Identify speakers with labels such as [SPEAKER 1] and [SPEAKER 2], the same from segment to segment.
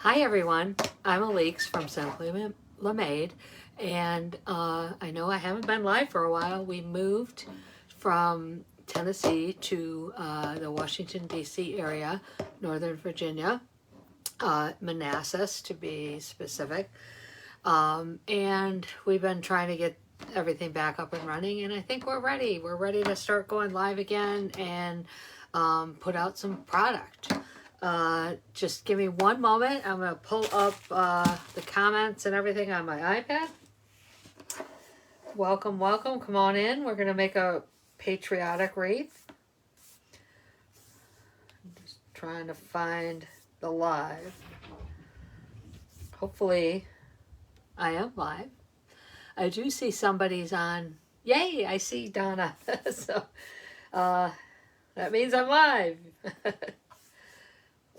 [SPEAKER 1] Hi everyone, I'm Alix from Simply Made, and I know I haven't been live for a while. We moved from Tennessee to the Washington DC area, Northern Virginia, Manassas to be specific, and we've been trying to get everything back up and running, and I think we're ready. We're ready to start going live again and put out some product. Just give me one moment. I'm going to pull up the comments and everything on my iPad. Welcome, welcome. Come on in. We're going to make a patriotic wreath. I'm just trying to find the live. Hopefully, I am live. I do see somebody's on. Yay, I see Donna. So, that means I'm live.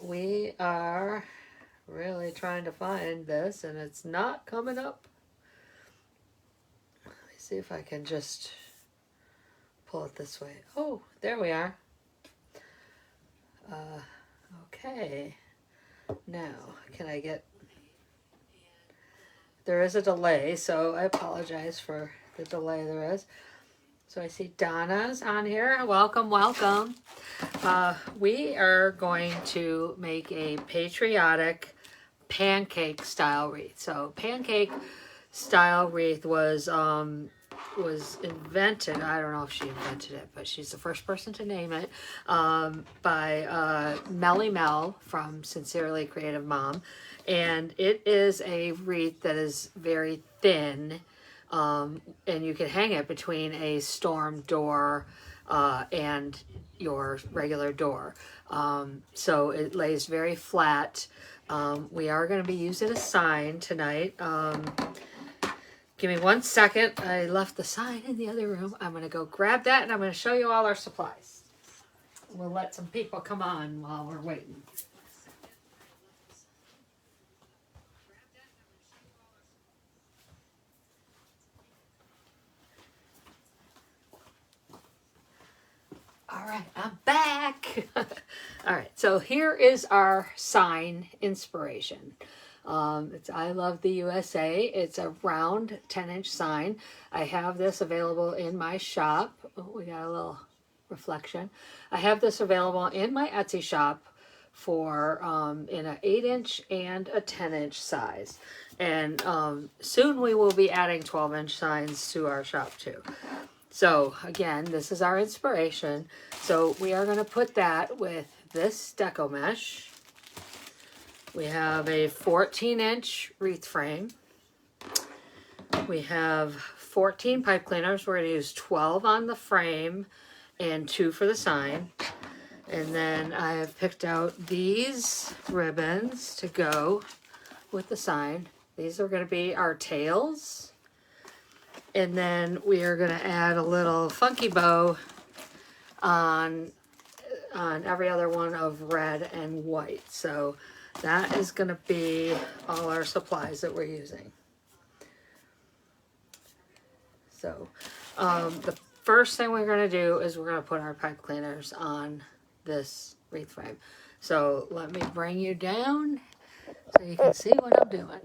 [SPEAKER 1] We are really trying to find this, and it's not coming up. Let me see if I can just pull it this way. Oh, there we are. Okay. Now, can I get... There is a delay, so I apologize for the delay there is. So I see Donna's on here. Welcome, welcome. We are going to make a patriotic pancake style wreath. So pancake style wreath was invented, I don't know if she invented it, but she's the first person to name it, by Melly Mel from Sincerely Creative Mom. And it is a wreath that is very thin, and you can hang it between a storm door and your regular door. So it lays very flat. We are going to be using a sign tonight. Give me 1 second. I left the sign in the other room. I'm going to go grab that, and I'm going to show you all our supplies. We'll let some people come on while we're waiting. All right, I'm back. All right, so here is our sign inspiration. It's I Love the USA. It's a round 10-inch sign. I have this available in my shop. Oh, we got a little reflection. I have this available in my Etsy shop for in an 8-inch and a 10-inch size. And soon we will be adding 12-inch signs to our shop too. So again, this is our inspiration. So we are going to put that with this deco mesh. We have a 14-inch wreath frame. We have 14 pipe cleaners. We're going to use 12 on the frame and 2 for the sign. And then I have picked out these ribbons to go with the sign. These are going to be our tails. And then we are going to add a little funky bow on every other one of red and white. So that is going to be all our supplies that we're using. So the first thing we're going to do is we're going to put our pipe cleaners on this wreath frame. So let me bring you down so you can see what I'm doing.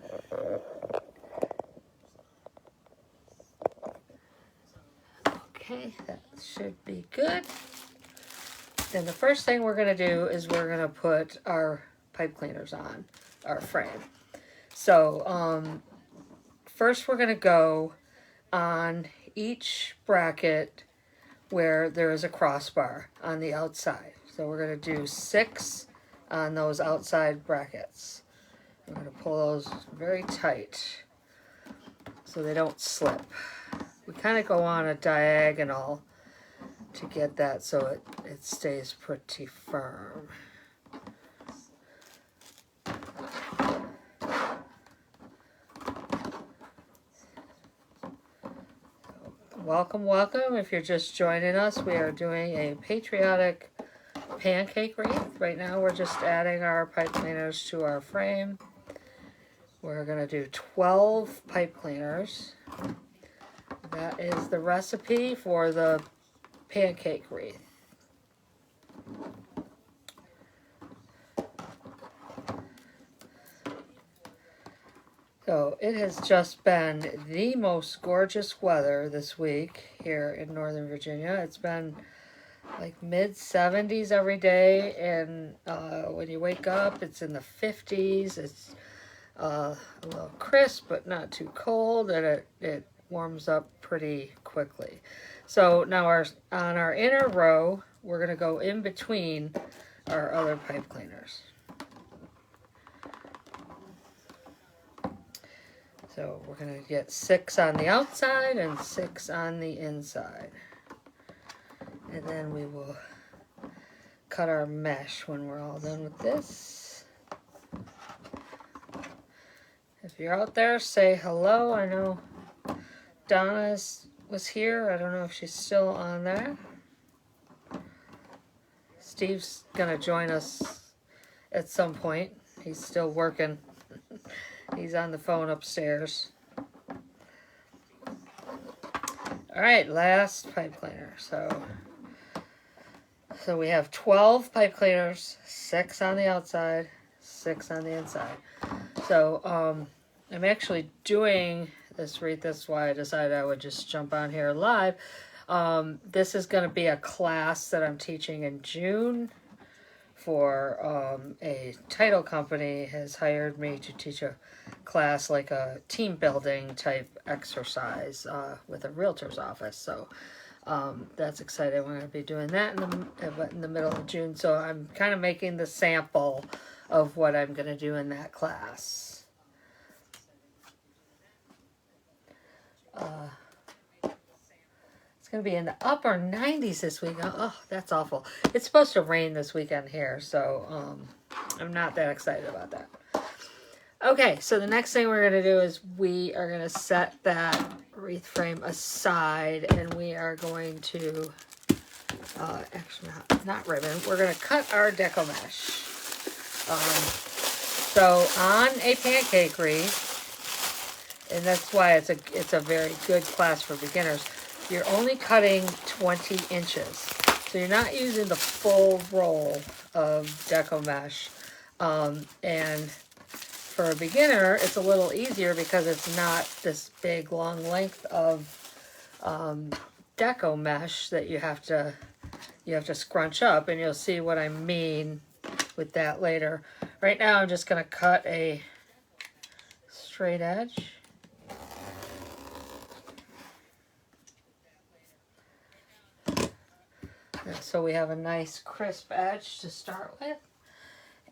[SPEAKER 1] Okay, that should be good. Then the first thing we're going to do is we're going to put our pipe cleaners on our frame. So first we're going to go on each bracket where there is a crossbar on the outside. So we're going to do 6 on those outside brackets. We're going to pull those very tight so they don't slip. We kind of go on a diagonal to get that so it stays pretty firm. Welcome, welcome. If you're just joining us, we are doing a patriotic pancake wreath. Right now we're just adding our pipe cleaners to our frame. We're going to do 12 pipe cleaners. That is the recipe for the pancake wreath. So it has just been the most gorgeous weather this week here in Northern Virginia. It's been like mid-70s every day, and when you wake up, it's in the 50s. It's a little crisp, but not too cold, and it warms up pretty quickly. So now on our inner row, we're going to go in between our other pipe cleaners. So we're going to get 6 on the outside and 6 on the inside. And then we will cut our mesh when we're all done with this. If you're out there, say hello. I know Donna was here. I don't know if she's still on there. Steve's going to join us at some point. He's still working. He's on the phone upstairs. All right, last pipe cleaner. So we have 12 pipe cleaners, 6 on the outside, 6 on the inside. So I'm actually doing this wreath. That's why I decided I would just jump on here live. This is going to be a class that I'm teaching in June for a title company has hired me to teach a class, like a team building type exercise with a realtor's office. So that's exciting. We're going to be doing that in the middle of June. So I'm kind of making the sample of what I'm going to do in that class. It's going to be in the upper 90s this week. Oh, that's awful. It's supposed to rain this weekend here, so I'm not that excited about that. Okay, so the next thing we're going to do is we are going to set that wreath frame aside, and we are going to, actually not ribbon, we're going to cut our deco mesh. So on a pancake wreath, and that's why it's a very good class for beginners, you're only cutting 20 inches. So you're not using the full roll of deco mesh. And for a beginner, it's a little easier because it's not this big long length of deco mesh that you have to scrunch up, and you'll see what I mean with that later. Right now I'm just going to cut a straight edge. So we have a nice crisp edge to start with.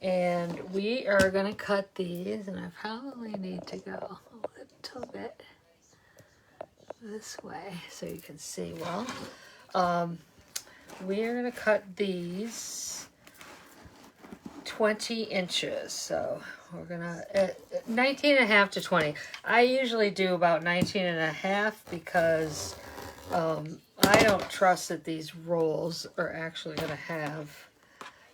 [SPEAKER 1] And we are going to cut these, and I probably need to go a little bit this way so you can see well. We are going to cut these 20 inches. So we're going to, 19 and a half to 20. I usually do about 19 and a half because I don't trust that these rolls are actually going to have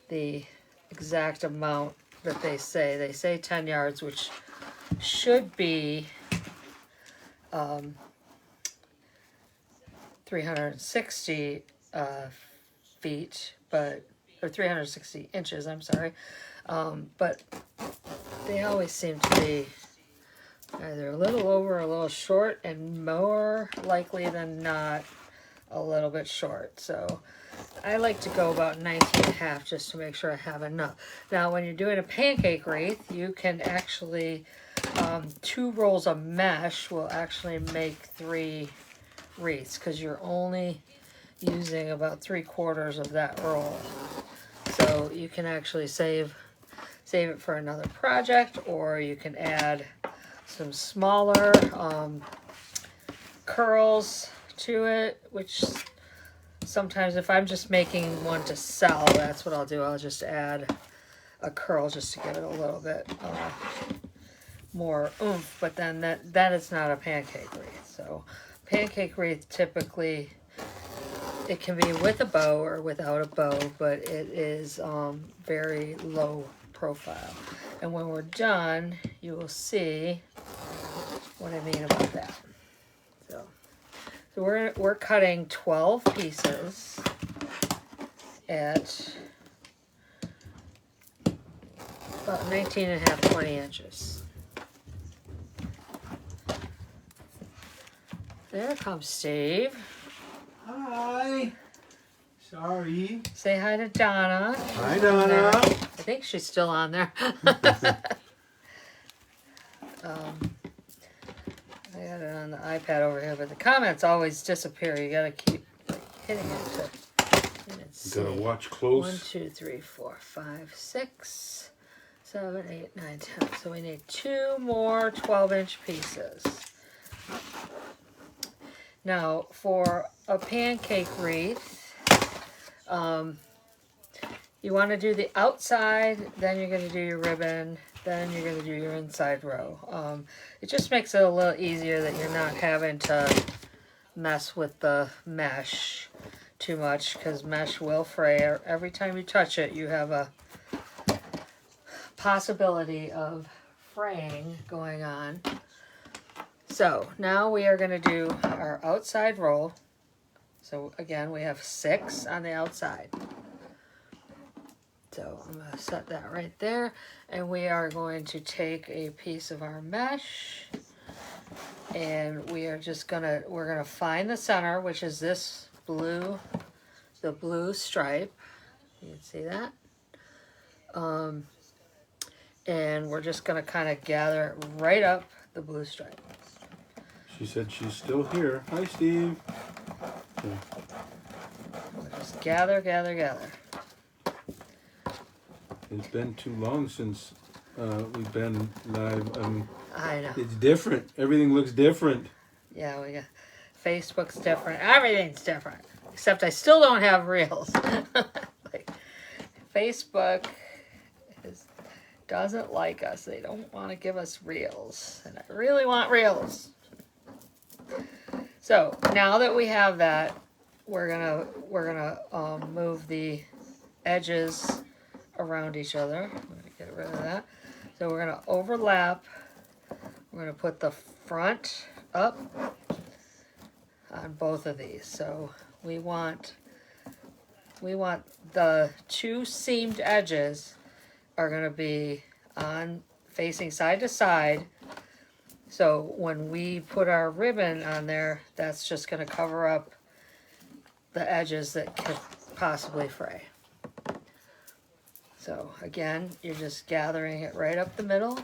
[SPEAKER 1] the exact amount that they say. They say 10 yards, which should be 360 feet, or 360 inches, I'm sorry. But they always seem to be either a little over or a little short, and more likely than not a little bit short. So I like to go about 19 and a half just to make sure I have enough. Now when you're doing a pancake wreath, you can actually 2 rolls of mesh will actually make 3 wreaths, because you're only using about 3/4 of that roll. So you can actually save it for another project, or you can add some smaller curls to it, which sometimes if I'm just making one to sell, that's what I'll do. I'll just add a curl just to give it a little bit more oomph, but then that is not a pancake wreath. So pancake wreath typically, it can be with a bow or without a bow, but it is very low profile. And when we're done, you will see what I mean about that. So we're cutting 12 pieces at about 19 and a half, 20 inches. There comes Steve.
[SPEAKER 2] Hi. Sorry.
[SPEAKER 1] Say hi to Donna.
[SPEAKER 2] Hi, Donna.
[SPEAKER 1] I think she's still on there. I got it on the iPad over here, but the comments always disappear. You gotta keep hitting it.
[SPEAKER 2] You gotta watch close.
[SPEAKER 1] 1, 2, 3, 4, 5, 6, 7, 8, 9, 10. So we need 2 more 12-inch pieces. Now, for a pancake wreath, you want to do the outside, then you're going to do your ribbon, then you're going to do your inside row. It just makes it a little easier that you're not having to mess with the mesh too much, because mesh will fray. Every time you touch it, you have a possibility of fraying going on. So now we are going to do our outside roll. So again, we have 6 on the outside. So I'm going to set that right there. And we are going to take a piece of our mesh. And we are just going to, we're going to find the center, which is this blue, the blue stripe. You can see that. And we're just going to kind of gather it right up the blue stripe.
[SPEAKER 2] She said she's still here. Hi, Steve. Yeah.
[SPEAKER 1] We'll just gather, gather, gather.
[SPEAKER 2] It's been too long since we've been live.
[SPEAKER 1] I know.
[SPEAKER 2] It's different. Everything looks different.
[SPEAKER 1] Yeah, we got Facebook's different. Everything's different. Except I still don't have reels. Like, Facebook doesn't like us. They don't want to give us reels. And I really want reels. So now that we have that, we're gonna move the edges around each other. I'm gonna get rid of that. So we're gonna overlap. We're gonna put the front up on both of these. So we want the 2 seamed edges are gonna be on facing side to side. So when we put our ribbon on there, that's just going to cover up the edges that could possibly fray. So again, you're just gathering it right up the middle.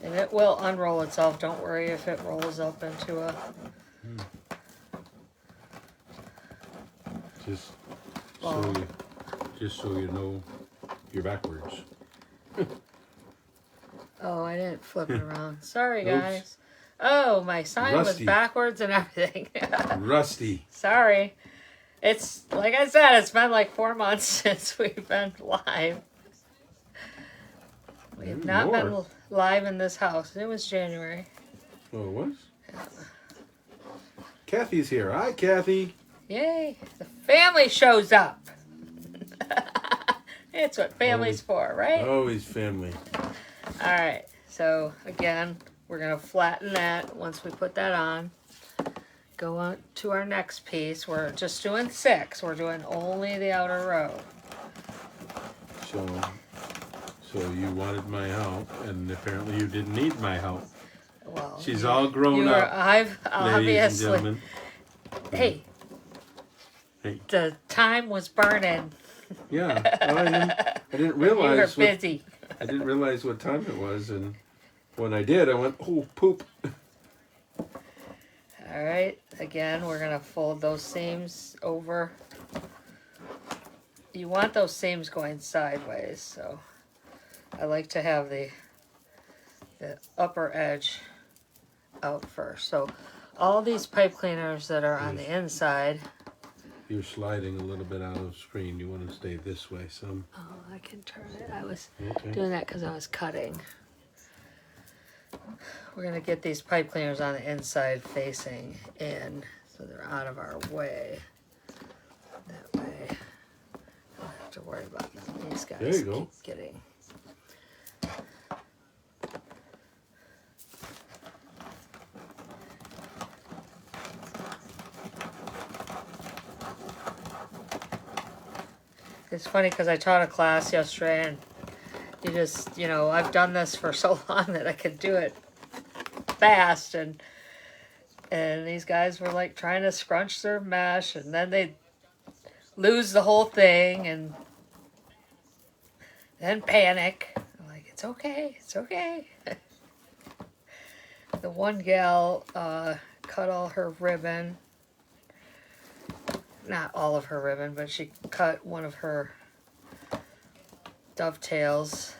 [SPEAKER 1] And it will unroll itself. Don't worry if it rolls up into a...
[SPEAKER 2] Just so you know, you're backwards.
[SPEAKER 1] Oh, I didn't flip it around. Sorry,
[SPEAKER 2] Oops.
[SPEAKER 1] guys. Oh, my sign was
[SPEAKER 2] Rusty.
[SPEAKER 1] backwards and everything.
[SPEAKER 2] Rusty.
[SPEAKER 1] Sorry. It's, like I said, it's been like 4 months since we've been live. We have not been live in this house. It was January.
[SPEAKER 2] Oh, it was? Yeah. Kathy's here. Hi, Kathy.
[SPEAKER 1] Yay. The family shows up. It's what family's for, right?
[SPEAKER 2] Always family.
[SPEAKER 1] All right. So, again, we're going to flatten that once we put that on. Go on to our next piece. We're just doing 6. We're doing only the outer row.
[SPEAKER 2] So you wanted my help, and apparently you didn't need my help.
[SPEAKER 1] Well,
[SPEAKER 2] she's all grown up.
[SPEAKER 1] I've
[SPEAKER 2] ladies and gentlemen.
[SPEAKER 1] Hey. The time was burning.
[SPEAKER 2] Yeah, I didn't realize.
[SPEAKER 1] You were busy.
[SPEAKER 2] I didn't realize what time it was, and when I did, I went, "Oh, poop."
[SPEAKER 1] All right. Again, we're gonna fold those seams over. You want those seams going sideways, so I like to have the upper edge out first. So all these pipe cleaners that are on the inside.
[SPEAKER 2] You're sliding a little bit out of screen. You want to stay this way some.
[SPEAKER 1] Oh, I can turn it. I was doing that because I was cutting. We're going to get these pipe cleaners on the inside facing in so they're out of our way. That way, I don't have to worry about them. These guys
[SPEAKER 2] there you go.
[SPEAKER 1] keep getting... It's funny because I taught a class yesterday and you just, I've done this for so long that I could do it fast, and these guys were like trying to scrunch their mesh, and then they lose the whole thing and then panic. I'm like, it's okay, it's okay. The one gal cut all her ribbon. Not all of her ribbon, but she cut one of her dovetails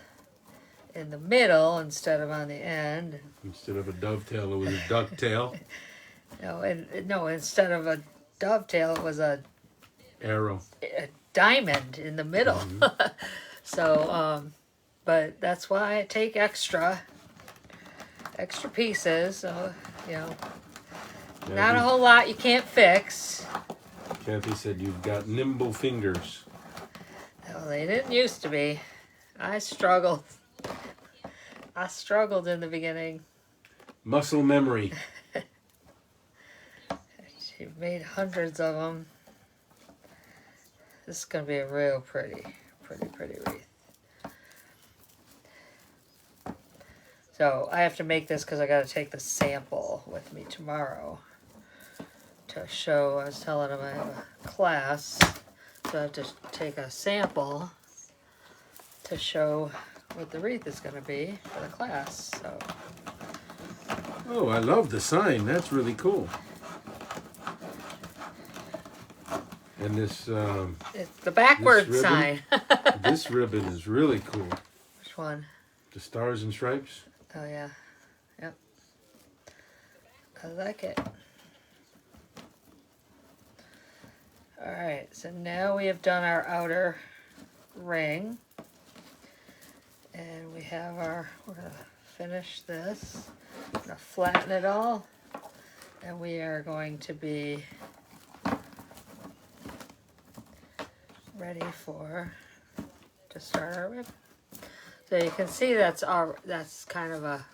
[SPEAKER 1] in the middle instead of on the end.
[SPEAKER 2] Instead of a dovetail, it was a ducktail.
[SPEAKER 1] No, instead of a dovetail, it was a diamond in the middle. Mm-hmm. So, but that's why I take extra pieces. So, you know, not a whole lot you can't fix.
[SPEAKER 2] Kathy said you've got nimble fingers.
[SPEAKER 1] Well, they didn't used to be. I struggled in the beginning.
[SPEAKER 2] Muscle memory.
[SPEAKER 1] She made hundreds of them. This is going to be a real pretty wreath. So I have to make this because I got to take the sample with me tomorrow to show. I was telling them I have a class, so I have to take a sample to show what the wreath is going to be for the class. So.
[SPEAKER 2] Oh, I love the sign. That's really cool. And this
[SPEAKER 1] it's the backward
[SPEAKER 2] this ribbon,
[SPEAKER 1] sign.
[SPEAKER 2] This ribbon is really cool.
[SPEAKER 1] Which one?
[SPEAKER 2] The stars and stripes.
[SPEAKER 1] Oh yeah. Yep. I like it. Alright, so now we have done our outer ring. And we have we're going to finish this. I'm going to flatten it all. And we are going to be ready to start our ribbon. So you can see that's kind of a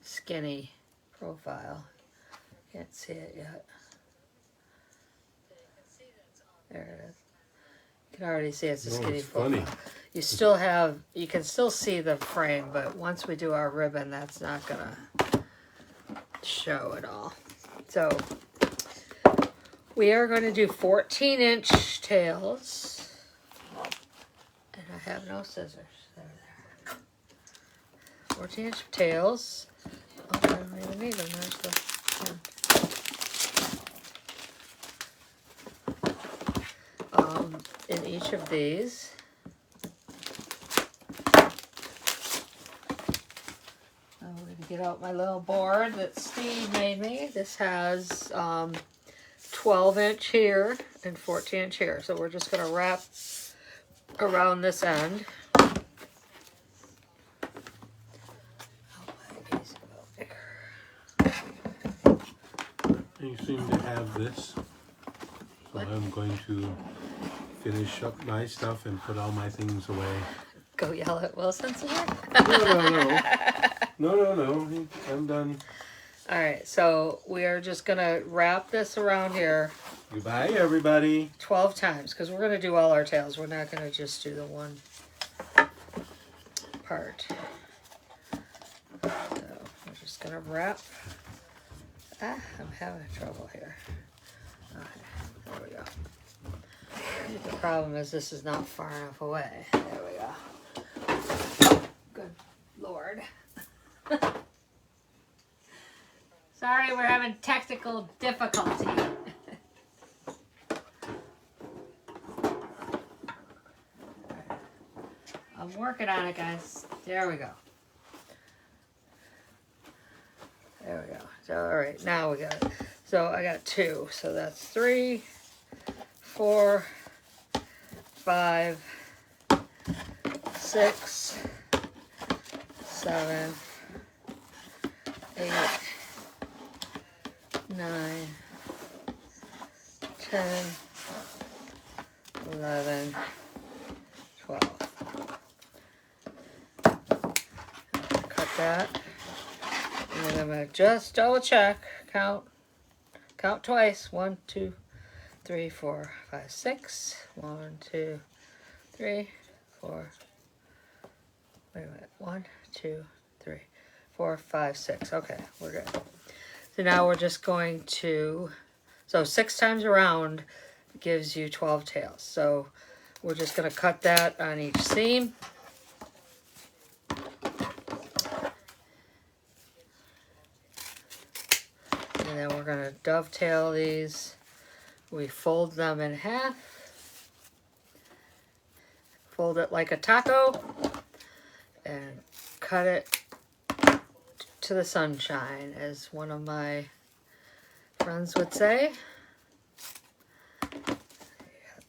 [SPEAKER 1] skinny profile. Can't see it yet. There it is. You can already see it's a skinny profile.
[SPEAKER 2] Funny.
[SPEAKER 1] You can still see the frame, but once we do our ribbon, that's not gonna show at all. So we are going to do 14-inch tails. And I have no scissors. There. 14-inch tails. Oh, I don't even need them. There's the in each of these. I'm going to get out my little board that Steve made me. This has 12-inch here and 14-inch here. So we're just going to wrap around this end.
[SPEAKER 2] You seem to have this. So I'm going to finish up my stuff and put all my things away.
[SPEAKER 1] Go yell at Wilson again?
[SPEAKER 2] No. I'm done.
[SPEAKER 1] Alright, so we are just going to wrap this around here.
[SPEAKER 2] Goodbye, everybody.
[SPEAKER 1] 12 times, because we're going to do all our tails. We're not going to just do the one part. So we're just going to wrap. I'm having trouble here. Okay, there we go. The problem is this is not far enough away. There we go. Good Lord. Sorry, we're having technical difficulty. I'm working on it, guys. There we go. There we go. So, all right, now we got it. So I got 2. So that's 3, 4, 5, 6, 7, 8, 9, 10, 11, 12. Cut that. And then I'm going to just double check. Count twice. 1, 2, 3, 4, 5, 6. 1, 2, 3, 4. Wait a minute. 1, 2, 3, 4, 5, 6. Okay, we're good. So now we're just going to, so 6 times around gives you 12 tails. So we're just going to cut that on each seam. And then we're going to dovetail these. We fold them in half. Fold it like a taco. And cut it to the sunshine, as one of my friends would say. Got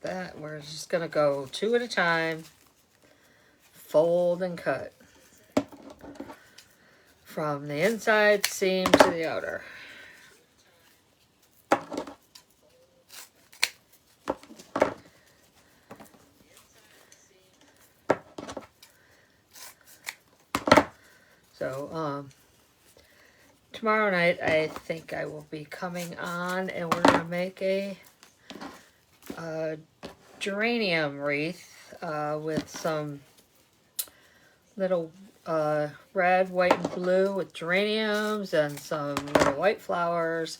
[SPEAKER 1] that. We're just going to go 2 at a time. Fold and cut. From the inside seam to the outer. So, tomorrow night I think I will be coming on and we're going to make a geranium wreath with some little red, white, and blue with geraniums and some little white flowers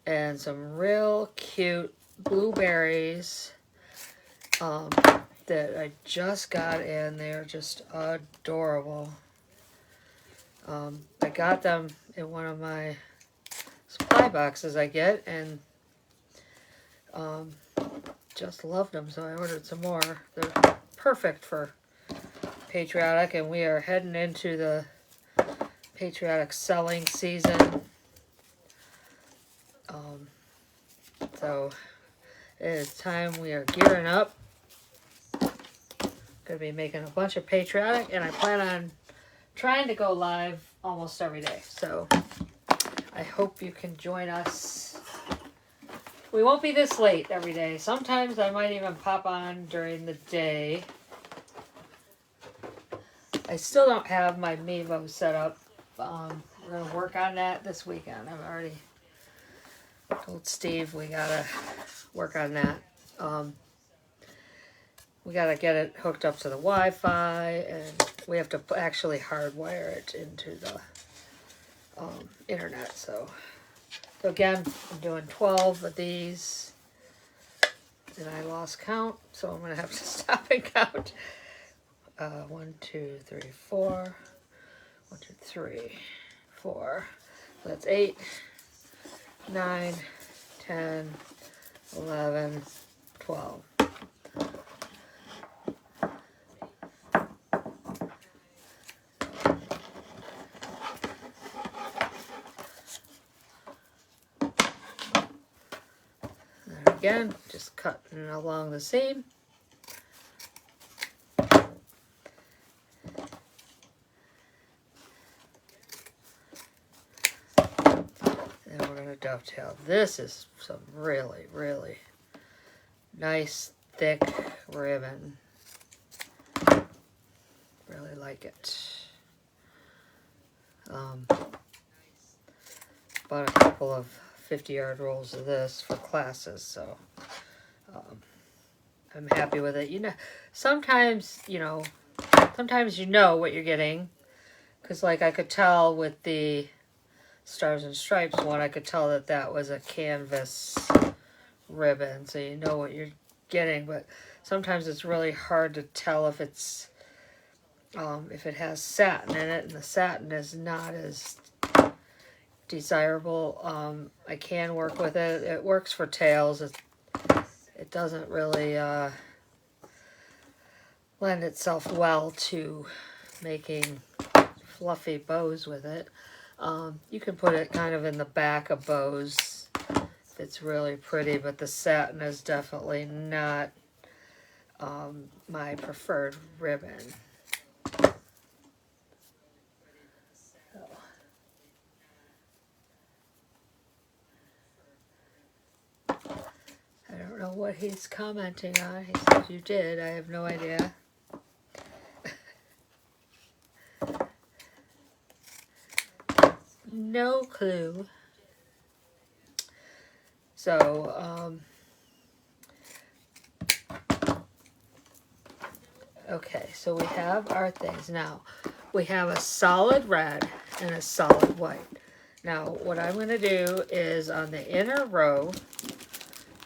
[SPEAKER 1] and some real cute blueberries that I just got in. They're just adorable. I got them in one of my supply boxes I get, and just loved them, so I ordered some more. They're perfect for patriotic, and we are heading into the patriotic selling season. So it is time. We are gearing up. Going to be making a bunch of patriotic, and I plan on trying to go live almost every day. So I hope you can join us. We won't be this late every day. Sometimes I might even pop on during the day. I still don't have my Mevo set up. We're going to work on that this weekend. I've already told Steve we got to work on that. We got to get it hooked up to the Wi-Fi, and we have to actually hardwire it into the internet. So again, I'm doing 12 of these, and I lost count, so I'm going to have to stop and count. 1, 2, 3, 4. 1, 2, 3, 4. So that's 8, 9, 10, 11, 12. Again, just cutting along the seam. And we're going to dovetail. This is some really, really nice, thick ribbon. Really like it. Bought a couple of 50-yard rolls of this for classes, so I'm happy with it. Sometimes you know what you're getting, because like I could tell with the Stars and Stripes one, I could tell that was a canvas ribbon, so you know what you're getting. But sometimes it's really hard to tell if it's if it has satin in it, and the satin is not as desirable. I can work with it. It works for tails. It doesn't really lend itself well to making fluffy bows with it. You can put it kind of in the back of bows. It's really pretty, but the satin is definitely not my preferred ribbon. I don't know what he's commenting on. He said you did. I have no idea. No clue. So, okay, so we have our things. Now, we have a solid red, and a solid white. Now what I'm going to do is on the inner row,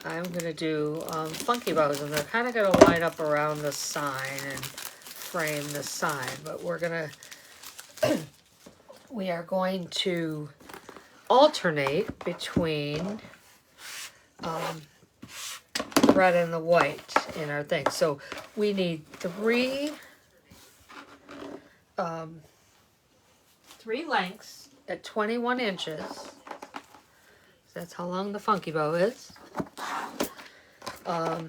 [SPEAKER 1] I'm going to do funky bows, and they're kind of going to line up around the sign and frame the sign, but we're going to, we are going to alternate between the red and the white in our thing. So we need three lengths at 21 inches. That's how long the funky bow is. So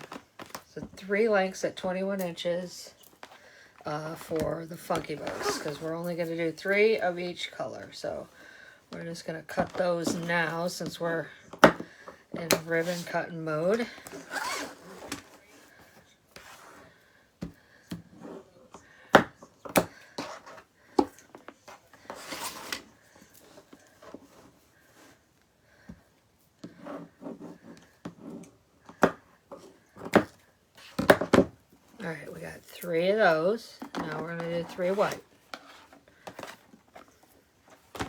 [SPEAKER 1] 3 lengths at 21 inches for the funky bows, because we're only going to do 3 of each color. So we're just going to cut those now since we're in ribbon cutting mode. Alright, we got 3 of those. Now we're going to do 3 white. I'm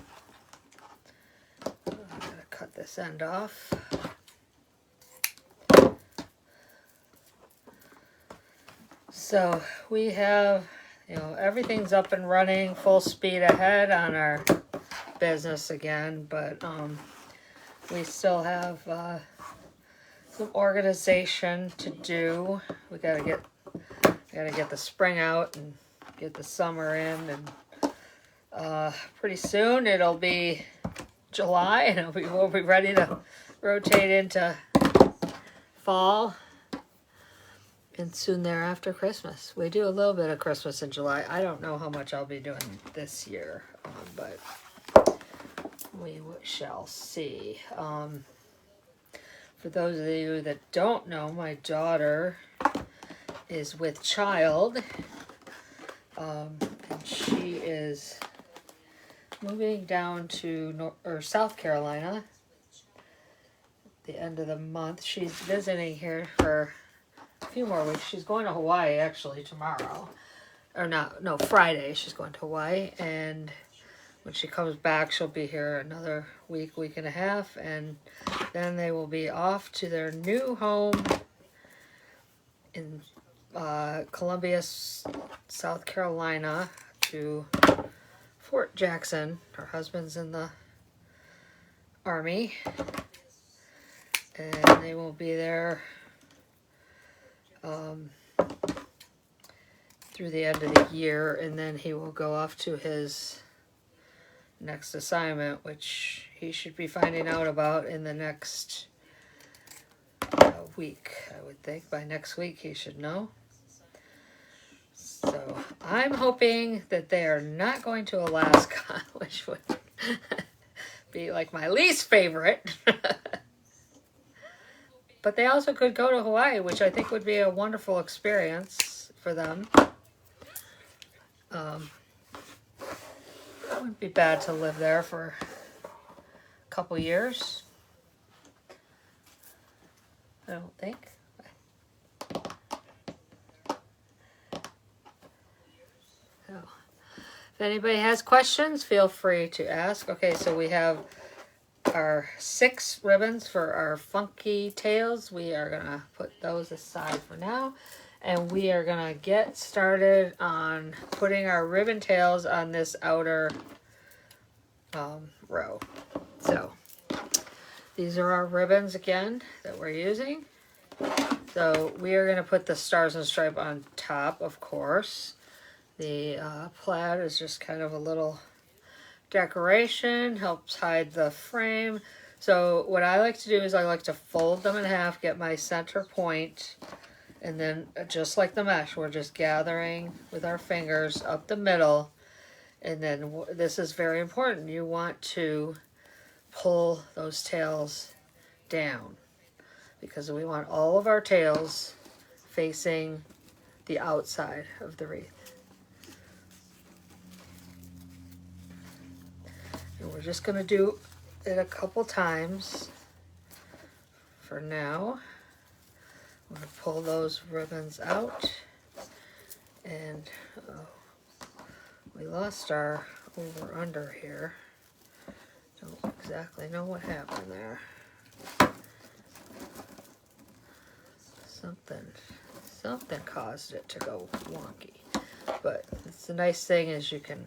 [SPEAKER 1] going to cut this end off. So we have, you know, everything's up and running, full speed ahead on our business again, but we still have some organization to do. We gotta get the spring out and get the summer in, and pretty soon it'll be July, and we'll be ready to rotate into fall, and soon thereafter Christmas. We do a little bit of Christmas in July. I don't know how much I'll be doing this year, but we shall see. For those of you that don't know, my daughter is with child, and she is moving down to South Carolina at the end of the month. She's visiting here for a few more weeks. She's going to Hawaii actually tomorrow, or no, Friday she's going to Hawaii, and when she comes back she'll be here another week and a half, and then they will be off to their new home in Columbia, South Carolina, to Fort Jackson. Her husband's in the Army, and they will be there through the end of the year, and then he will go off to his next assignment, which he should be finding out about in the next week. I would think by next week he should know. So I'm hoping that they are not going to Alaska, which would be like my least favorite. But they also could go to Hawaii, which I think would be a wonderful experience for them. It wouldn't be bad to live there for a couple years. I don't think. So, if anybody has questions, feel free to ask. Okay, so we have our 6 ribbons for our funky tails. We are going to put those aside for now. And we are going to get started on putting our ribbon tails on this outer row. So these are our ribbons again that we're using. So we are going to put the stars and stripe on top, of course. The plaid is just kind of a little decoration, helps hide the frame. So what I like to do is I like to fold them in half, get my center point, and then just like the mesh, we're just gathering with our fingers up the middle. And then this is very important. You want to pull those tails down, because we want all of our tails facing the outside of the wreath. And we're just going to do it a couple times for now. I'm going to pull those ribbons out, and we lost our over under here. Don't exactly know what happened there. Something caused it to go wonky. But it's the nice thing is you can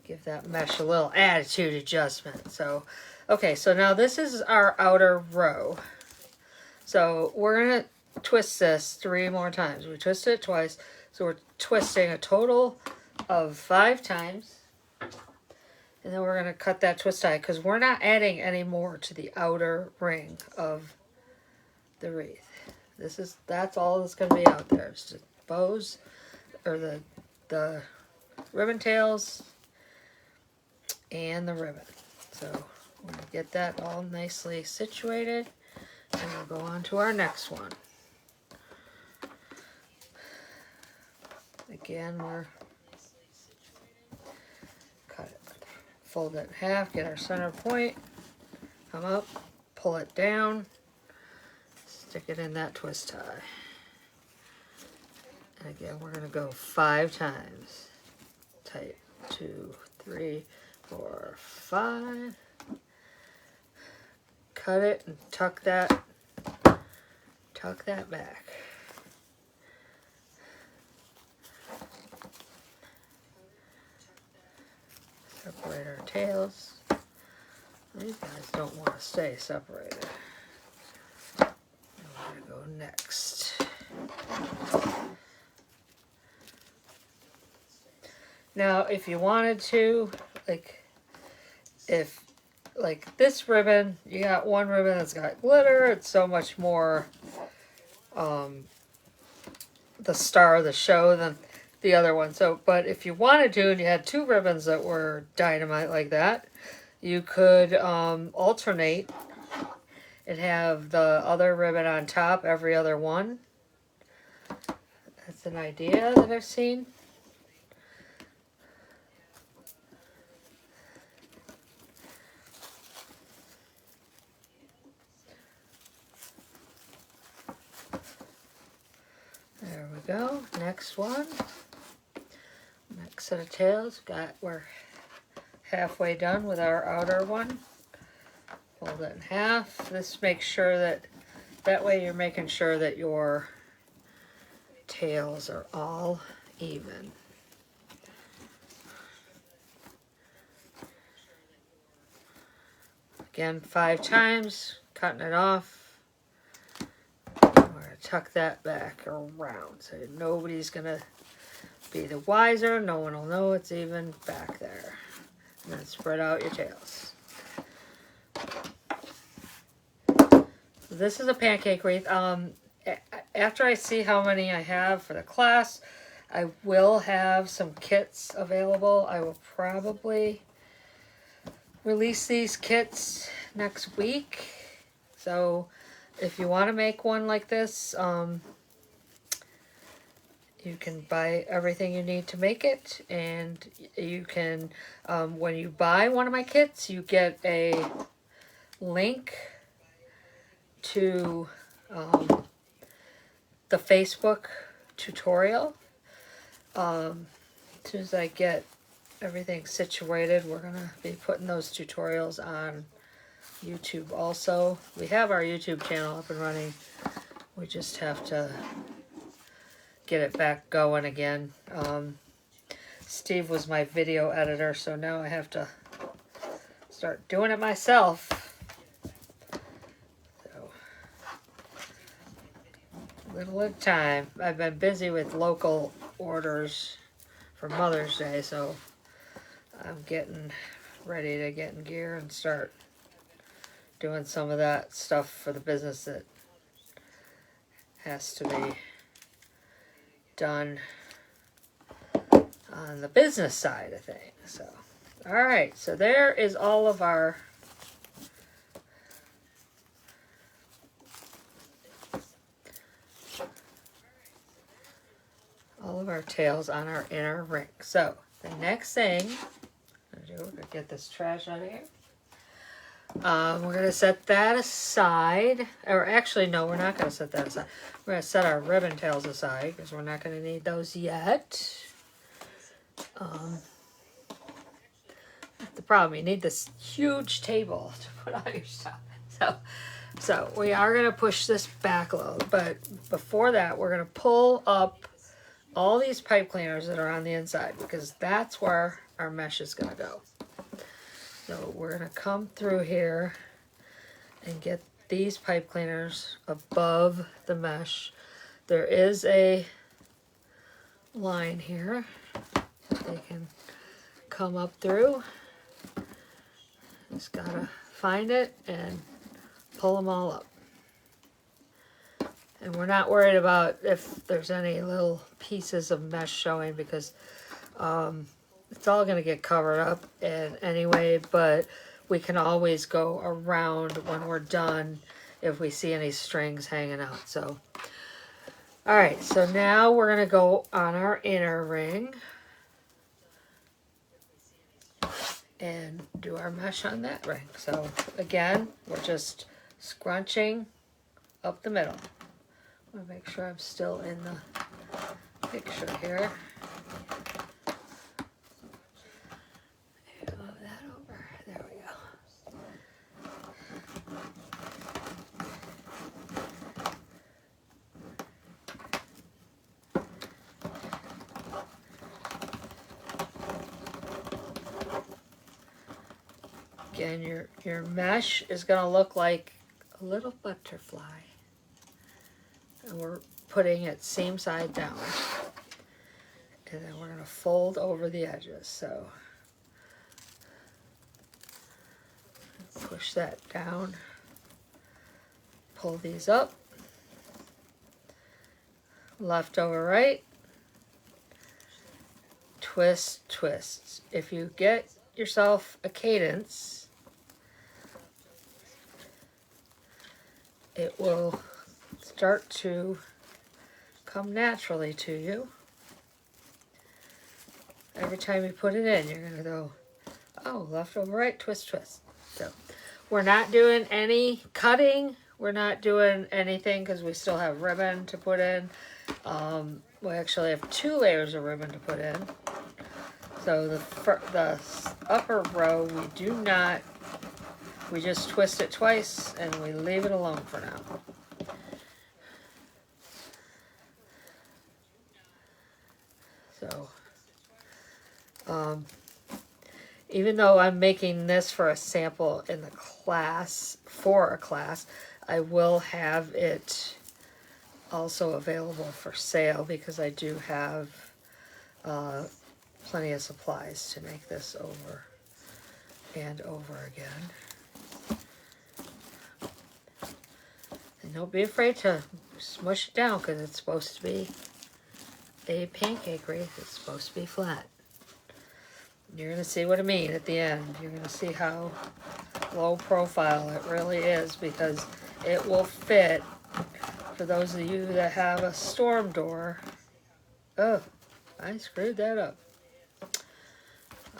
[SPEAKER 1] give that mesh a little attitude adjustment. So, okay, so now this is our outer row. So we're gonna twist this 3 more times. We twisted it twice, so we're twisting a total of 5 times. And then we're gonna cut that twist tie because we're not adding any more to the outer ring of the wreath. That's all that's gonna be out there. It's just bows or the ribbon tails and the ribbon. So we're gonna get that all nicely situated and we'll go on to our next one. Again, we're cut it, fold it in half, get our center point, come up, pull it down, stick it in that twist tie. And again, we're gonna go 5 times. Tight, 2, 3, 4, 5. Cut it and tuck that back. Separate our tails. These guys don't want to stay separated. And we're gonna go next. Now, if you wanted to, if this ribbon, you got one ribbon that's got glitter, it's so much more the star of the show than the other one. So, but if you wanted to, and you had 2 ribbons that were dynamite like that, you could alternate and have the other ribbon on top every other one. That's an idea that I've seen. There we go. Next one. Next set of tails. We're halfway done with our outer one. Fold it in half. This makes sure that way you're making sure that your tails are all even. Again, 5 times, cutting it off. Tuck that back around so nobody's gonna be the wiser. No one will know it's even back there. And then spread out your tails. This is a pancake wreath. After I see how many I have for the class, I will have some kits available. I will probably release these kits next week. So if you want to make one like this, you can buy everything you need to make it, and you can, when you buy one of my kits, you get a link to the Facebook tutorial. As soon as I get everything situated, we're going to be putting those tutorials on YouTube also. We have our YouTube channel up and running. We just have to get it back going again. Steve was my video editor, so now I have to start doing it myself. So, little at a time. I've been busy with local orders for Mother's Day, so I'm getting ready to get in gear and start doing some of that stuff for the business that has to be done on the business side of things. So, all right, so there is all of our tails on our inner ring. So the next thing we're going to get this trash out of here. We're going to set that aside. Or actually, no, we're not going to set that aside. We're going to set our ribbon tails aside because we're not going to need those yet. the problem. You need this huge table to put all your stuff. So we are going to push this back a little, but before that, we're going to pull up all these pipe cleaners that are on the inside because that's where our mesh is going to go. So we're going to come through here and get these pipe cleaners above the mesh. There is a line here that they can come up through. Just gotta find it and pull them all up. And we're not worried about if there's any little pieces of mesh showing because it's all going to get covered up anyway, but we can always go around when we're done if we see any strings hanging out. So, all right, so now we're going to go on our inner ring and do our mesh on that ring. So again, we're just scrunching up the middle. I want to make sure I'm still in the picture here. Move that over. There we go. Again, your mesh is going to look like a little butterfly. And we're putting it seam side down. And then we're going to fold over the edges. So push that down. Pull these up. Left over right. Twist, twist. If you get yourself a cadence, it will start to come naturally to you. Every time you put it in, you're going to go, oh, left over right, twist, twist. So we're not doing any cutting. We're not doing anything because we still have ribbon to put in. We actually have 2 layers of ribbon to put in. So the upper row, we just twist it twice and we leave it alone for now. So, even though I'm making this for a sample in the class, for a class, I will have it also available for sale because I do have plenty of supplies to make this over and over again. And don't be afraid to smush it down because it's supposed to be a pancake wreath. It's supposed to be flat. You're going to see what I mean at the end. You're going to see how low profile it really is because it will fit for those of you that have a storm door. Oh, I screwed that up.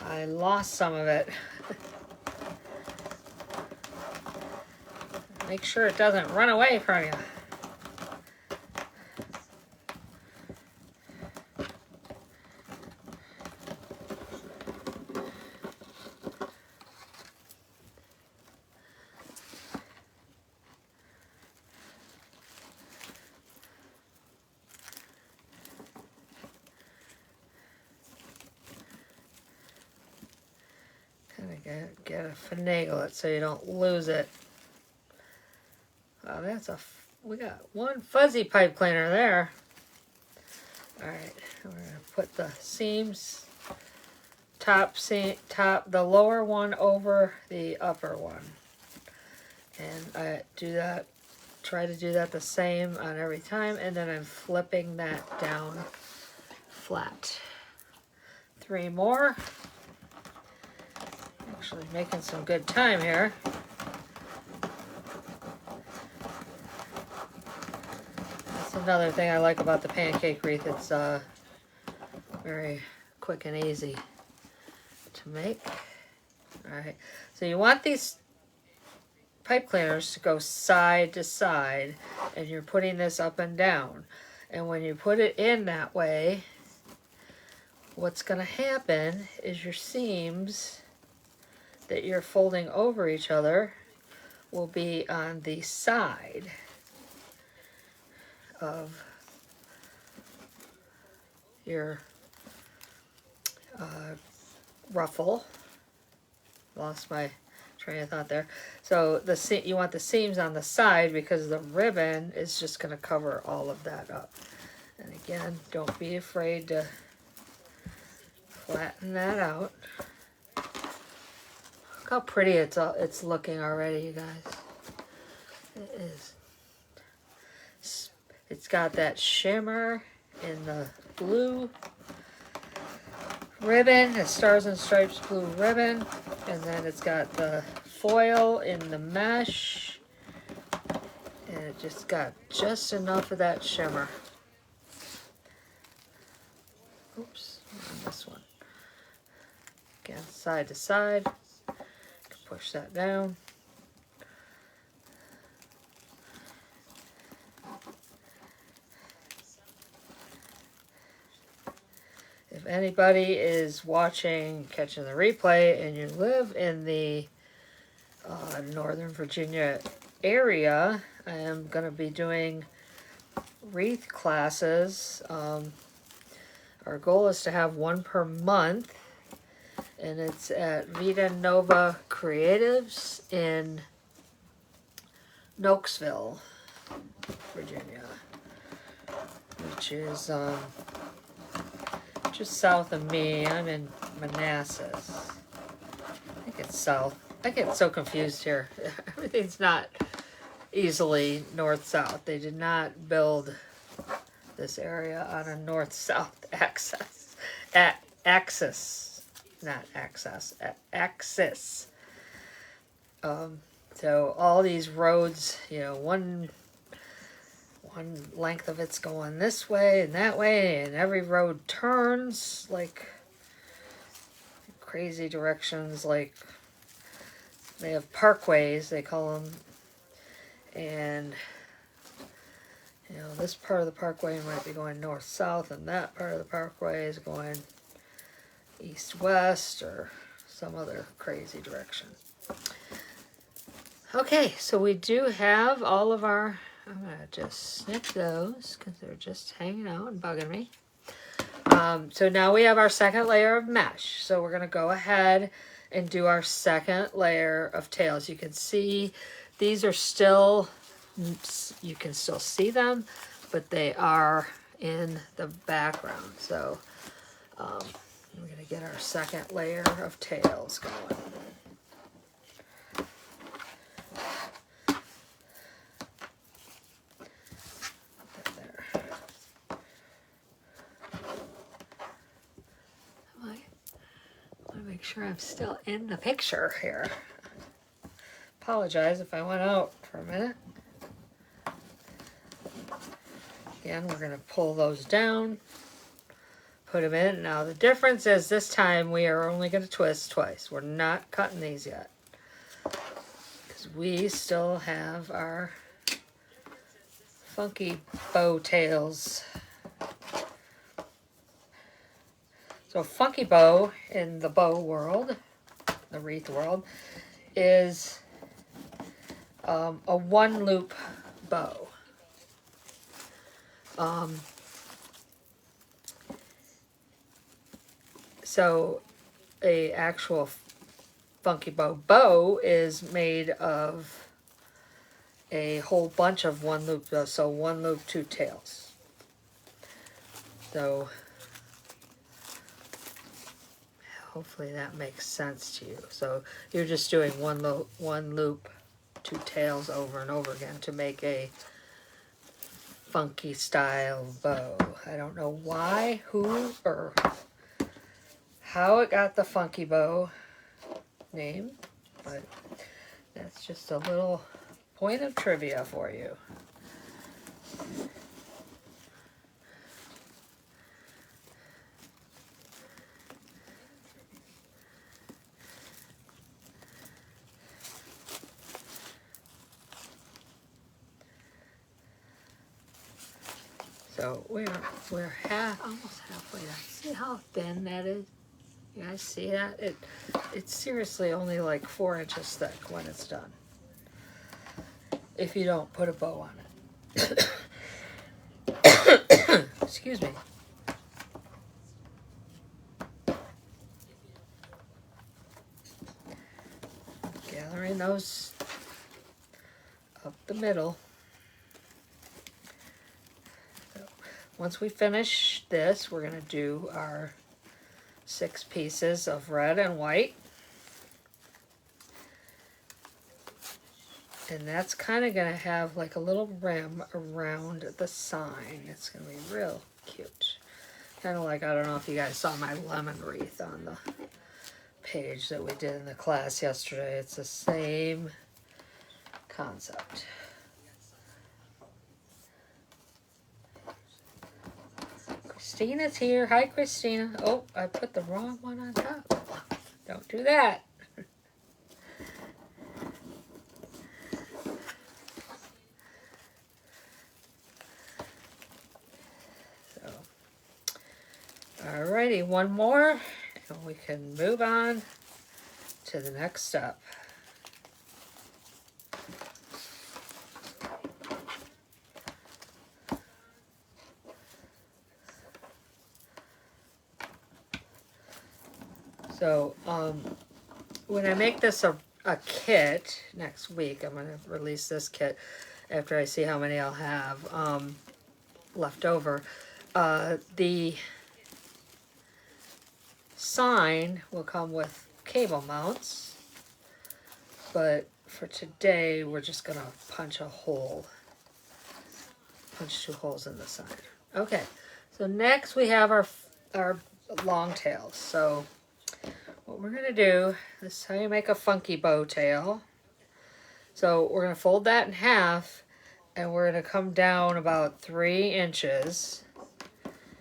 [SPEAKER 1] I lost some of it. Make sure it doesn't run away from you. Gotta finagle it so you don't lose it. Oh, we got one fuzzy pipe cleaner there. All right, we're gonna put the seams, the lower one over the upper one. And I try to do that the same on every time, and then I'm flipping that down flat. 3 more. Actually making some good time here. That's another thing I like about the pancake wreath. It's very quick and easy to make. Alright, so you want these pipe cleaners to go side to side, and you're putting this up and down. And when you put it in that way, what's going to happen is your seams that you're folding over each other will be on the side of your ruffle. Lost my train of thought there. So you want the seams on the side because the ribbon is just going to cover all of that up. And again, don't be afraid to flatten that out. Look how pretty it's looking already, you guys. It is. It's got that shimmer in the blue ribbon, the Stars and Stripes blue ribbon, and then it's got the foil in the mesh, and it just got just enough of that shimmer. Oops, on this one. Again, side to side. Push that down. If anybody is watching, catching the replay, and you live in the Northern Virginia area, I am going to be doing wreath classes. Our goal is to have one per month, and it's at Vita Nova Creatives in Nokesville, Virginia, which is just south of me. I'm in Manassas. I think it's south. I get so confused here. Everything's not easily north-south. They did not build this area on a north-south axis. Not access. Axis. So all these roads, you know, one length of it's going this way and that way, and every road turns like crazy directions. Like they have parkways, they call them, and you know, this part of the parkway might be going north-south, and that part of the parkway is going east-west or some other crazy direction. Okay, so we do have all of our, I'm going to just snip those because they're just hanging out and bugging me. So now we have our second layer of mesh. So we're going to go ahead and do our second layer of tails. You can see these are still, you can still see them, but they are in the background. So we're going to get our second layer of tails going. Make sure I'm still in the picture here. Apologize if I went out for a minute. Again, we're going to pull those down, put them in. Now the difference is this time we are only going to twist twice. We're not cutting these yet because we still have our funky bow tails. So funky bow in the bow world, the wreath world, is a one loop bow. So a actual funky bow is made of a whole bunch of one loop, so one loop, two tails. So hopefully that makes sense to you. So you're just doing one loop, two tails over and over again to make a funky style bow. I don't know why, who, or how it got the funky bow name, but that's just a little point of trivia for you. So we're almost halfway done. See how thin that is? You guys see that? It's seriously only like 4 inches thick when it's done. If you don't put a bow on it. Excuse me. Gathering those up the middle. So once we finish this, we're going to do our 6 pieces of red and white. And that's kind of going to have like a little rim around the sign. It's going to be real cute. Kind of like, I don't know if you guys saw my lemon wreath on the page that we did in the class yesterday. It's the same concept. Christina's here. Hi, Christina. Oh, I put the wrong one on top. Don't do that. Alrighty, one more, and we can move on to the next step. So, when I make this a kit next week, I'm going to release this kit after I see how many I'll have left over. The sign will come with cable mounts, but for today we're just gonna punch 2 holes in the side. Okay, so next we have our long tails. So what we're gonna do, this is how you make a funky bow tail. So we're gonna fold that in half, and we're gonna come down about 3 inches,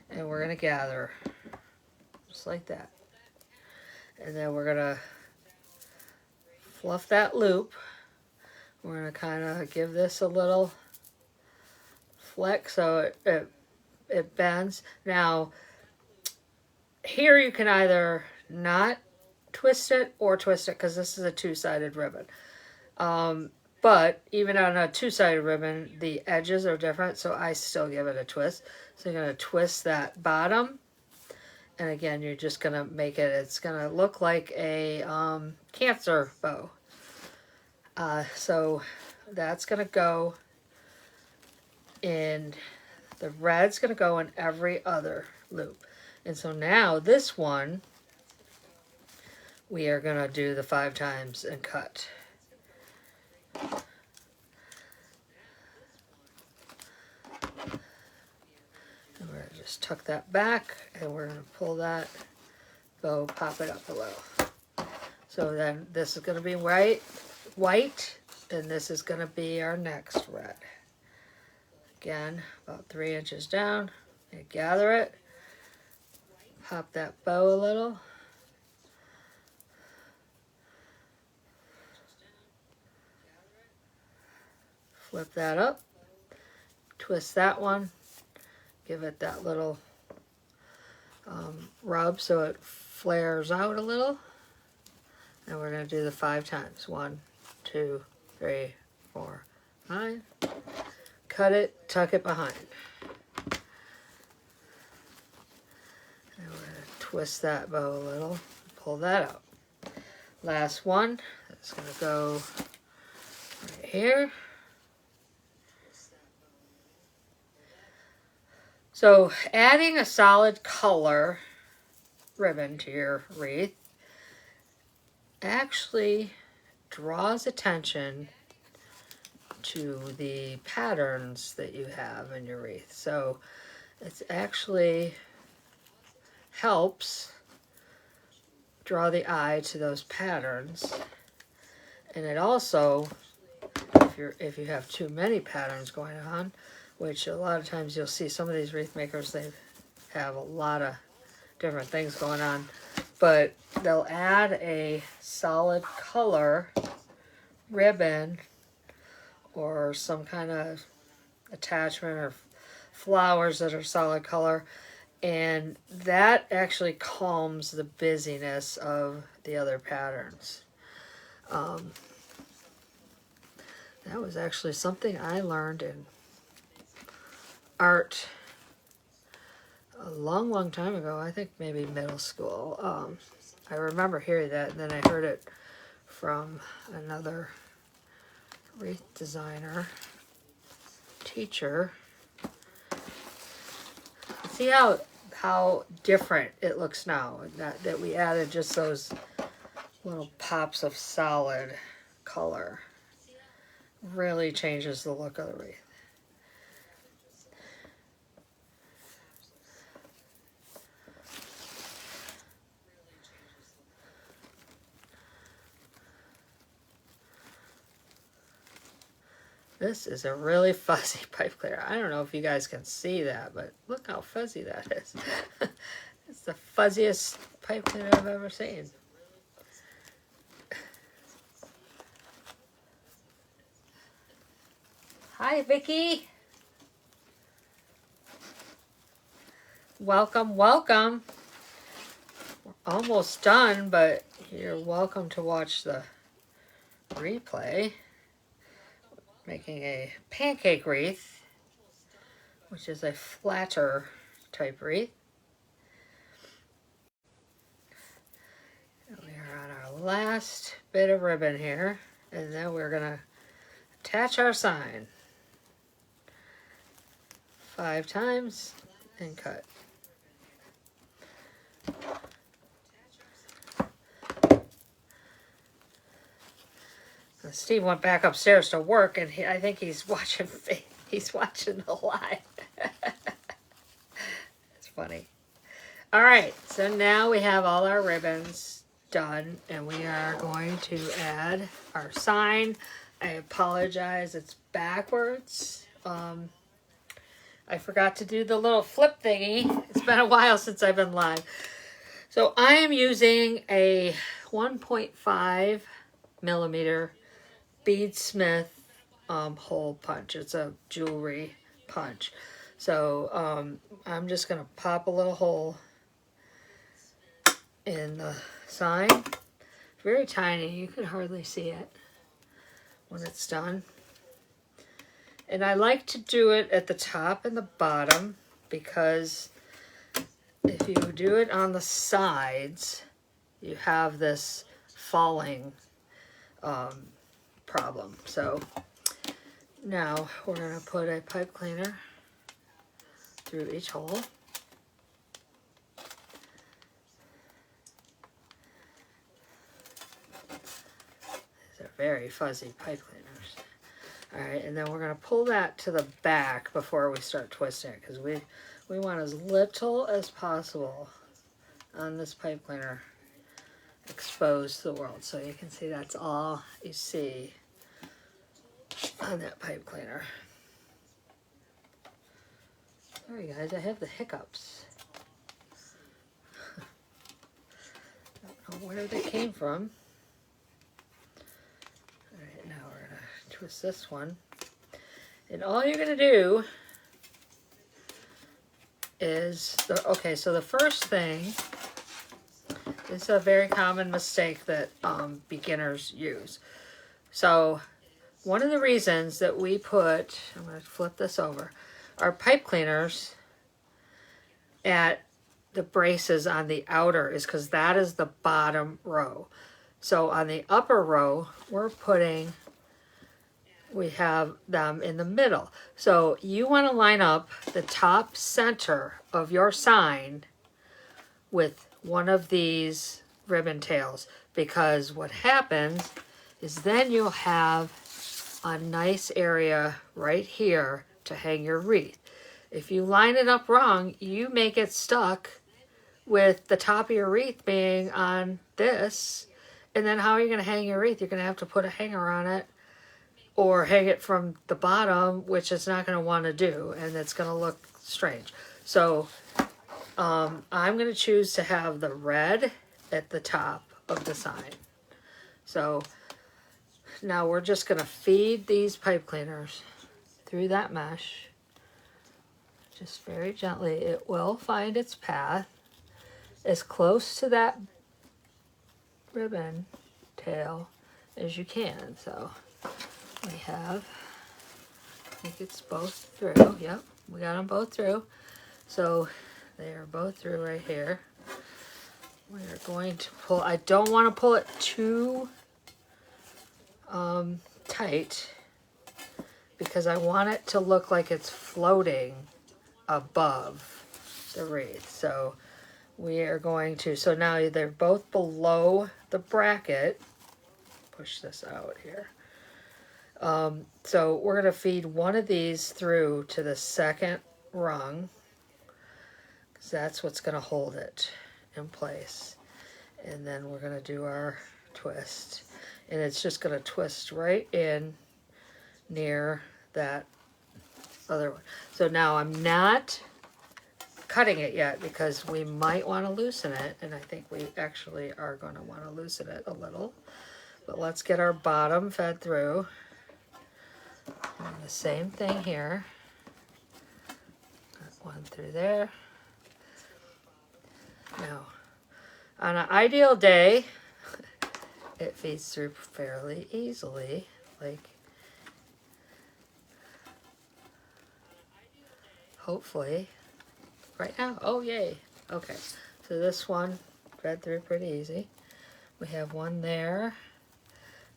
[SPEAKER 1] and we're gonna gather just like that. And then we're gonna fluff that loop. We're gonna kind of give this a little flex so it bends. Now, here you can either not twist it or twist it, because this is a 2-sided ribbon. But even on a 2-sided ribbon, the edges are different, so I still give it a twist. So you're gonna twist that bottom. And again, you're just going to make it, it's going to look like a Cancer bow. So that's going to go in, the red's going to go in every other loop. And so now this one, we are going to do the 5 times and cut. And we're going to just tuck that back, and we're going to pull that bow, pop it up below. So then this is going to be white, and this is going to be our next red. Again, about 3 inches down, and gather it, pop that bow a little. Flip that up, twist that one, give it that little rub so it flares out a little. And we're going to do the 5 times. 1, 2, 3, 4, 5. Cut it, tuck it behind. And we're going to twist that bow a little, pull that out. Last one, it's going to go right here. So adding a solid color ribbon to your wreath actually draws attention to the patterns that you have in your wreath. So it's actually helps draw the eye to those patterns. And it also, if you have too many patterns going on, which a lot of times you'll see some of these wreath makers, they have a lot of different things going on, but they'll add a solid color ribbon or some kind of attachment or flowers that are solid color, And that actually calms the busyness of the other patterns. That was actually something I learned in art a long, long time ago. I think maybe middle school. I remember hearing that, and then I heard it from another wreath designer teacher. See how different it looks now, that we added just those little pops of solid color. Really changes the look of the wreath. This is a really fuzzy pipe cleaner. I don't know if you guys can see that, but look how fuzzy that is. It's the fuzziest pipe cleaner I've ever seen. Hi, Vicky. Welcome, welcome. We're almost done, but you're welcome to watch the replay. Making a pancake wreath, which is a flatter type wreath. And we are on our last bit of ribbon here, and then we're gonna attach our sign 5 times and cut. Steve went back upstairs to work, and I think he's watching the live. It's funny. All right, so now we have all our ribbons done, and we are going to add our sign. I apologize, it's backwards. I forgot to do the little flip thingy. It's been a while since I've been live. So I am using a 1.5 millimeter bead smith hole punch. It's a jewelry punch. So I'm just gonna pop a little hole in the sign. Very tiny, you can hardly see it when it's done. And I like to do it at the top and the bottom, because if you do it on the sides, you have this falling problem. So now we're going to put a pipe cleaner through each hole. These are very fuzzy pipe cleaners. All right, and then we're going to pull that to the back before we start twisting it, because we want as little as possible on this pipe cleaner exposed to the world. So you can see that's all you see on that pipe cleaner. Sorry guys, I have the hiccups. Don't know where they came from. All right, now we're gonna twist this one. And all you're gonna do is, okay, so the first thing is a very common mistake that beginners use. So one of the reasons that we put, I'm going to flip this over, our pipe cleaners at the braces on the outer is because that is the bottom row. So on the upper row, we have them in the middle. So you want to line up the top center of your sign with one of these ribbon tails, because what happens is then you'll have a nice area right here to hang your wreath. If you line it up wrong, you may get stuck with the top of your wreath being on this, and then how are you going to hang your wreath? You're going to have to put a hanger on it, or hang it from the bottom, which it's not going to want to do, and it's going to look strange. So I'm going to choose to have the red at the top of the sign. So now we're just going to feed these pipe cleaners through that mesh. just very gently. It will find its path as close to that ribbon tail as you can. So we have, I think it's both through. Yep, we got them both through. So they are both through right here. We are going to pull, I don't want to pull it too tight because I want it to look like it's floating above the wreath. So we are going to, so now they're both below the bracket. Push this out here. So we're going to feed one of these through to the second rung, because that's what's going to hold it in place. And then we're going to do our twist. And it's just going to twist right in near that other one. So now I'm not cutting it yet because we might want to loosen it. And I think we actually are going to want to loosen it a little. But let's get our bottom fed through. And the same thing here. Got one through there. Now, on an ideal day, it feeds through fairly easily. Like, hopefully. Right now? Oh, yay. Okay. So this one fed through pretty easy. We have one there.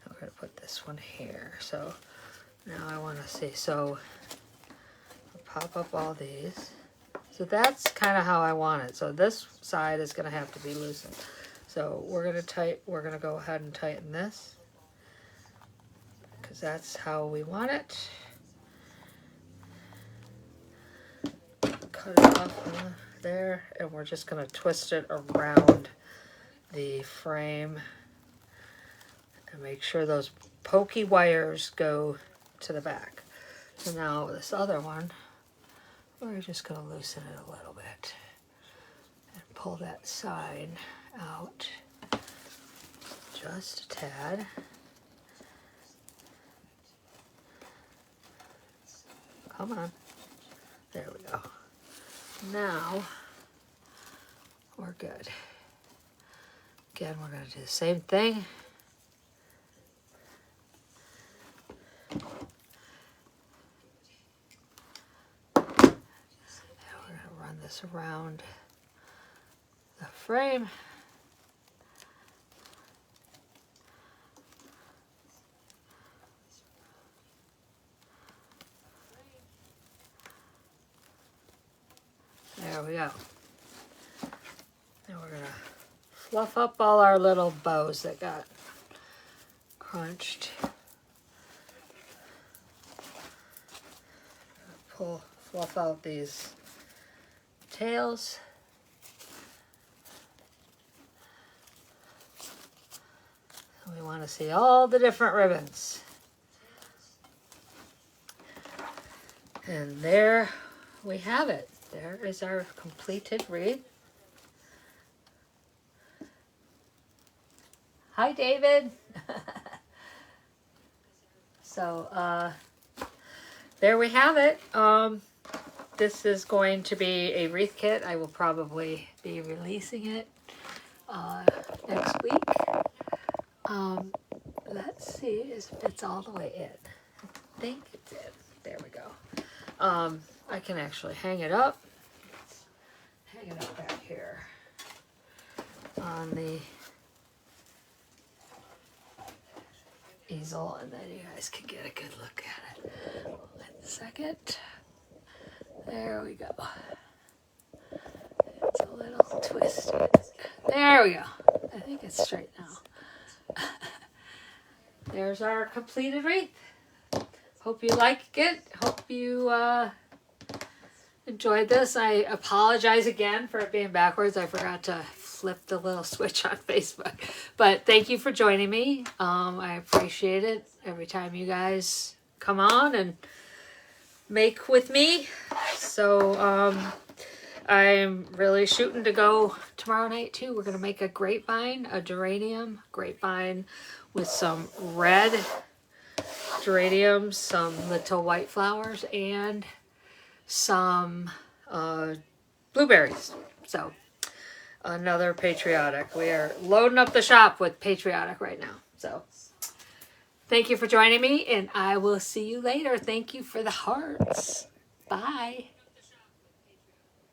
[SPEAKER 1] We're going to put this one here. So now I want to see. So I'll pop up all these. So that's kind of how I want it. So this side is going to have to be loosened. So we're going to go ahead and tighten this because that's how we want it. Cut it off there, and we're just going to twist it around the frame and make sure those pokey wires go to the back. So now this other one, we're just going to loosen it a little bit and pull that side out just a tad. Come on. There we go. Now we're good. Again, we're going to do the same thing. This around the frame. There we go. Now we're going to fluff up all our little bows that got crunched. Fluff out these tails. We want to see all the different ribbons. And there we have it. There is our completed wreath. Hi, David. So, there we have it. This is going to be a wreath kit. I will probably be releasing it next week. Let's see if it's all the way in. I think it's in. There we go. I can actually hang it up. Hang it up back here on the easel, and then you guys can get a good look at it. In a second. There we go. It's a little twisted. There we go. I think it's straight now. There's our completed wreath. Hope you like it. Hope you enjoyed this. I apologize again for it being backwards. I forgot to flip the little switch on Facebook. But thank you for joining me. I appreciate it every time you guys come on and make with me. So I'm really shooting to go tomorrow night too. We're going to make a grapevine, a geranium grapevine with some red geraniums, some little white flowers, and some blueberries. So another patriotic. We are loading up the shop with patriotic right now. So thank you for joining me, and I will see you later. Thank you for the hearts. Bye.